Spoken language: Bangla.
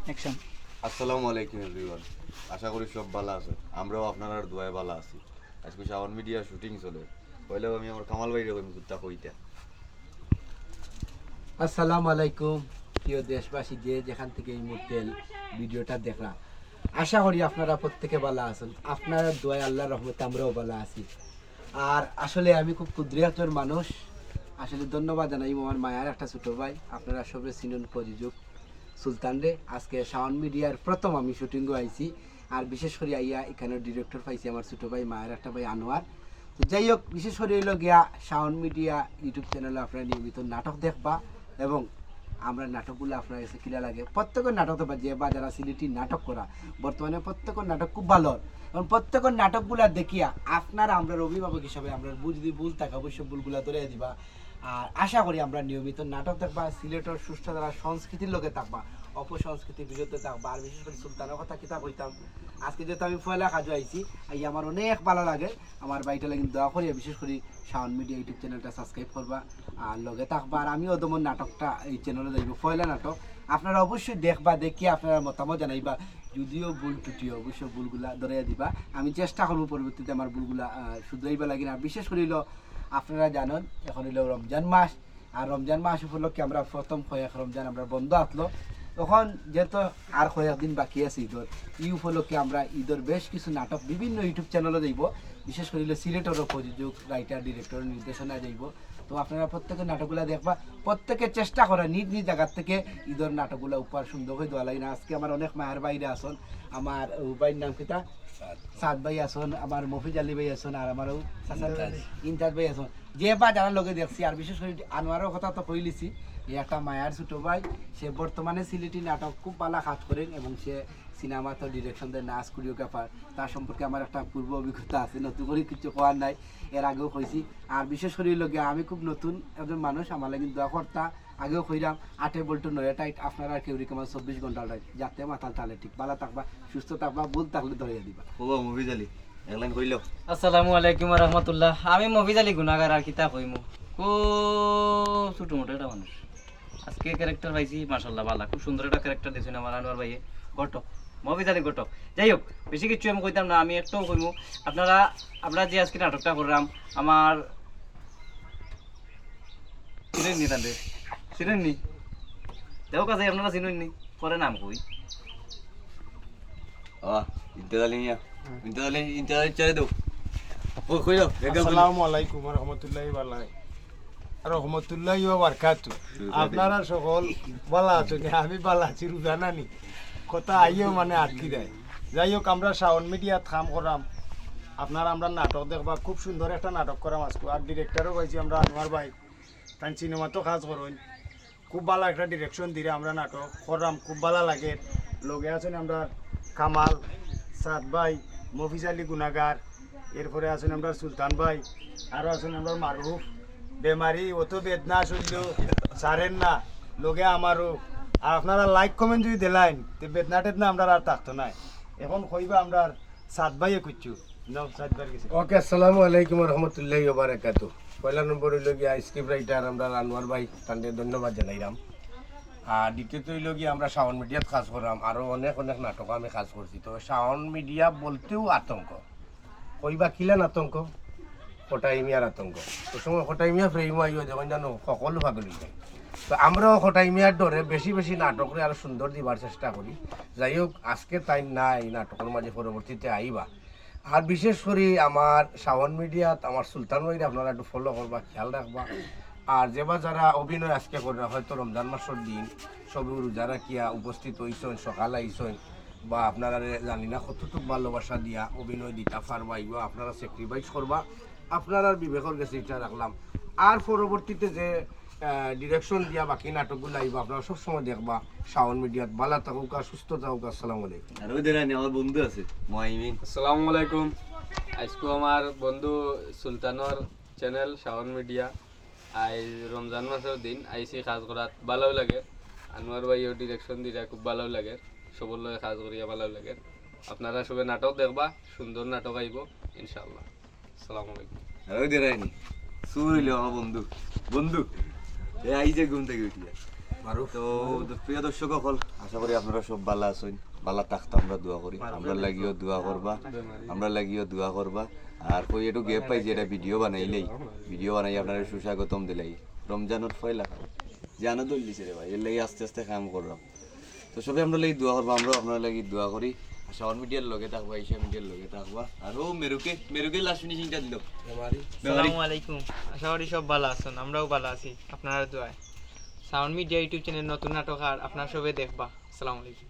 অ্যাকশন। আসসালামু আলাইকুম এভরিওয়ান, আশা করি সব ভালো আছে। আমরাও আপনার দোয়ায় ভালো আছি। আজকে শাওন মিডিয়া শুটিং চলে। পয়লাও আমি আমার কামাল ভাইরে কইম কুত্তা কইতা। আসসালামু আলাইকুম প্রিয় দেশবাসী, যে যেখান থেকে এই মুহূর্তে ভিডিওটা দেখলা, আশা করি আপনারা প্রত্যেকে ভালো আছেন। আপনারা দোয়া আল্লাহর রহমতে আমরাও ভালো আছি। আর আসলে আমি খুব ক্ষুদ্র একজন মানুষ। আসলে ধন্যবাদ জানাই আমার মায়ার একটা ছোটো ভাই, আপনারা সবে চিনুন প্রযোজক সুলতান রে। আজকে শাওন মিডিয়ার প্রথম আমি শুটিংও আইছি, আর বিশেষ করে আইয়া এখানে ডিরেক্টর পাইছি আমার ছোটো ভাই, মায়ের একটা ভাই আনোয়ার। তো যাই হোক, বিশেষ করে হইল গিয়া শাওন মিডিয়া ইউটিউব চ্যানেলে আপনারা নিয়মিত নাটক দেখবা, এবং আমরা নাটকগুলো আপনার কাছে কিলা লাগে। প্রত্যেকের নাটক তো যে বা যারা সিলেটি নাটক করা বর্তমানে প্রত্যেকের নাটক খুব ভালো, এবং প্রত্যেকের নাটকগুলা দেখিয়া আপনারা আমরা অভিভাবক হিসাবে আমরা যদি ভুল থাকে অবশ্যই ভুলগুলা ধরে দিবা। আর আশা করি আমরা নিয়মিত নাটক দেখবা, সিলেটের সুস্থ দ্বারা সংস্কৃতির লোকে থাকবা, অপসংস্কৃতির বিরুদ্ধে থাকবা। আর বিশেষ করে সুলতানের কথা কিতাব হইতাম, আজকে যেহেতু আমি পয়লা কাজও আইছি, এই আমার অনেক ভালো লাগে। আমার বাড়িটা লাগে দোয়া করি, বিশেষ করে শাওন মিডিয়া ইউটিউব চ্যানেলটা সাবস্ক্রাইব করবা আর লগে থাকবা। আর আমিও তোমার নাটকটা এই চ্যানেলে যাইব, পয়লা নাটক আপনারা অবশ্যই দেখবা, দেখি আপনারা মতামত জানাইবা। যদিও ভুল টুটি অবশ্যই ভুলগুলা ধরাইয়া দিবা, আমি চেষ্টা করবো পরবর্তীতে আমার ভুলগুলা শুধরাইবা লাগে না। বিশেষ করিল আপনারা জানেন এখন হইল রমজান মাস, আর রমজান মাস উপলক্ষে আমরা প্রথম কয়েক রমজান আমরা বন্ধ আসলো। তখন যেহেতু আর কয়েকদিন বাকি আছে ঈদর, এই উপলক্ষে আমরা ঈদের বেশ কিছু নাটক বিভিন্ন ইউটিউব চ্যানেলে যাইব। বিশেষ করে সিলেটেরও প্রযোজক, রাইটার, ডিরেক্টর নির্দেশনা যাইব। তো আপনারা প্রত্যেকের নাটকগুলো দেখবা, প্রত্যেকের চেষ্টা করা নিজ নিজ জায়গার থেকে ঈদের নাটকগুলো উপহার সুন্দর হয়ে দেওয়া লাগে না। আজকে আমার অনেক মায়ের বাইরে আসন, আমার ভাইয়ের নাম কিতা সাদ ভাই আসন, আমার মফিজ আলী ভাই আসন, আর আমারও ইনতাজ ভাই আসন, যে বা যারা লগে দেখছি। আর বিশেষ করে আনোয়ারের কথা তো কইলিছি, এই একটা মায়ার ছোটো ভাই, সে বর্তমানে সিলেটি নাটক খুব ভালো কাজ করেন, এবং সে সিনেমা তো ডিরেকশন দেয়, নাচ কোরিওগ্রাফার। তার সম্পর্কে আমার একটা পূর্ব অভিজ্ঞতা আছে, নতুন করে কিছু কোয়ার নাই, এর আগেও কইছি। আর বিশেষ করে লগে আমি খুব নতুন একজন মানুষ, আমার লাগে দোয়া কর্তা আগেও কইরাম 8 বল্টু 9 টাইট আপনারা আর কেউ রিকমেন্ড 24 ঘন্টা যাতে মাথাল তালে ঠিক ভালো থাকবা, সুস্থ থাকবা, ভুল থাকলে ধরিয়ে দিবা। ও মুভিজ আলী একলাইন কইলো। আসসালামু আলাইকুম ওয়া রাহমাতুল্লাহ। আমি মফিজ আলী গুনাগার, আর কিতা কইমু, খুব ছোট মোটো একটা মানুষ। আজকে ক্যারেক্টার পাইছি, মাশাআল্লাহ ভালো, খুব সুন্দর একটা ক্যারেক্টার দিয়েছেন আমার আনোয়ার ভাইয়ে। ঘটক, মফিজ আলী ঘটক। যাই হোক, বেশি কিছু আমি কইতাম না, আমি একটাও কইমু। আমরা যে আজকে নাটকটা করলাম, আমার চিনেননি তাদের, চিনেননি? দেখো কাছে আপনারা চিনেননি, পরে নাম কই। ইন্তেজ আলী মিয়া, ইন্তেজ আলী চারে দাও। ও কইলো আসসালামু আলাইকুম ওয়া রাহমাতুল্লাহি ওয়া রহমতুল্লাহি ওয়া বারাকাতুহু। আপনারা সকল ভালো আছেন? আমি ভালো আছি, রোজানা নি কথা আইও মানে আটকি দেয়। যাই হোক, আমরা শাওন মিডিয়াত কাম করাম, আপনারা আমরা নাটক দেখবা, খুব সুন্দর একটা নাটক করাম আজকে। আর ডিরেক্টরও পাইছি আমরা আনোয়ার ভাই, তাই সিনেমাতেও কাজ করেন, খুব ভালো একটা ডিরেকশন দিলে আমরা নাটক করাম, খুব ভালো লাগে। লগে আছেন আমরা কামাল, সাদ ভাই, মফিজ আলী গুনাগার, এরপরে আছেন আমরা সুলতান ভাই, আরও আছেন আমরা মারুফ বেমারি, অত বেদনা শুনল সারেন না লগে আমারও। আর আপনারা লাইক কমেন্ট যদি দিলাইন তো বেদনা টেদনা আমরা আর থাকতো নাই। এখন কইবা আমরা সাদ ভাইয়ে খুঁজছু নাও, সাদ ভাই গেছে। ওকে, আসসালামু আলাইকুম রহমতুল্লাহি ওয়া বারাকাতুহু। পয়লা নম্বর হইল গিয়া স্ক্রিপ্ট রাইটার আমরা আনোয়ার ভাই, তাদের ধন্যবাদ জানাইলাম। আর দ্বিতীয়ত হইল গিয়ে আমরা শাওন মিডিয়াত কাজ করলাম, আরও অনেক অনেক নাটক আমি কাজ করছি। তো শাওন মিডিয়া বলতেও আতঙ্ক, কইবা কিলান আতঙ্ক, হটাইমিয়ার আতঙ্ক। তো সময় হটাইমিয়া ফ্রেম আইও যেমন জানো সকলো ভাগলি যায়। তো আমরাও হটাইমিয়ার ডরে বেশি বেশি নাটকরে আরো সুন্দর দিবার চেষ্টা করি। যাই হোক, আজকে তাই নাই নাটকের মাঝে, পরবর্তীতে আইবা। আর বিশেষ করে আমার শাওন মিডিয়াত আমার সুলতান ভাইরা আপনারা একটু ফলো করবা, খেয়াল রাখবা। আর যেবা যারা অভিনয় আজকে করে, হয়তো রমজান মাসের দিন সবই রোজা রাখিয়া উপস্থিত হইছেন, সকালে আইছেন, বা আপনারা জানি না কতটুকু ভালোবাসা দিয়া অভিনয় দিতা পারবাইব, আপনারা স্যাক্রিফাইস করবা, আপনারা বিবেকের কাছে এটা রাখলাম। আর পরবর্তীতে যে ডিরেকশন দিয়া বাকি নাটকগুলো আইব, আপনারা সবসময় দেখবা শাওন মিডিয়াত। ভালো থাকুক আর সুস্থ থাকুক। আসসালামু আলাইকুম। আর ওই দেরানি আমার বন্ধু আছে মুআইমিন। আসসালামু আলাইকুম। আজকে আমার বন্ধু সুলতানর চ্যানেল শাওন মিডিয়া, আই রমজান মাসের দিন আইসি কাজ করাত ভালো লাগে। আনোয়ার ভাইও ডিরেকশন দিরা খুব ভালো লাগে, সবর লগে কাজ করিয়া ভালো লাগে। আপনারা সবে নাটক দেখবা, সুন্দর নাটক আইব ইনশাআল্লাহ। আসসালামু আলাইকুম। আর ওই দেরানি সুর হইলো আমার বন্ধু, বন্ধু এ আইছে ঘুম থেকে উঠিয়া। তো প্রিয় দর্শক সকল, আশা করি আপনারা সব ভালো আছেন, ভালো থাকতে আমরা দোয়া করি, আমরা লাগিও দোয়া করবা, আর কই একটু গ্যাপ পাই যে এটা ভিডিও বানাই আপনারা সুস্বাগতম দিলাই। রমজানের পয়লা জানো তো দিছে রে ভাই, এর লাগি আস্তে আস্তে কাম করলাম। তো সবাই আমরা লাগি দোয়া করবো, আমরাও আপনার লাগি দোয়া করি। শাওন মিডিয়ার লগে থাকবা, ঈশা মিডিয়ার লগে থাকবা। আর ও মেরুকে লাস্ট ফিনিশিংটা দিল। আসসালামু আলাইকুম, আশা করি সব ভালো আছেন, আমরাও ভালো আছি আপনার দোয়ায়। সাউন্ড মিডিয়া ইউটিউব চ্যানেল নতুন নাটক আর আপনার সবাই দেখবা। আসসালামু আলাইকুম।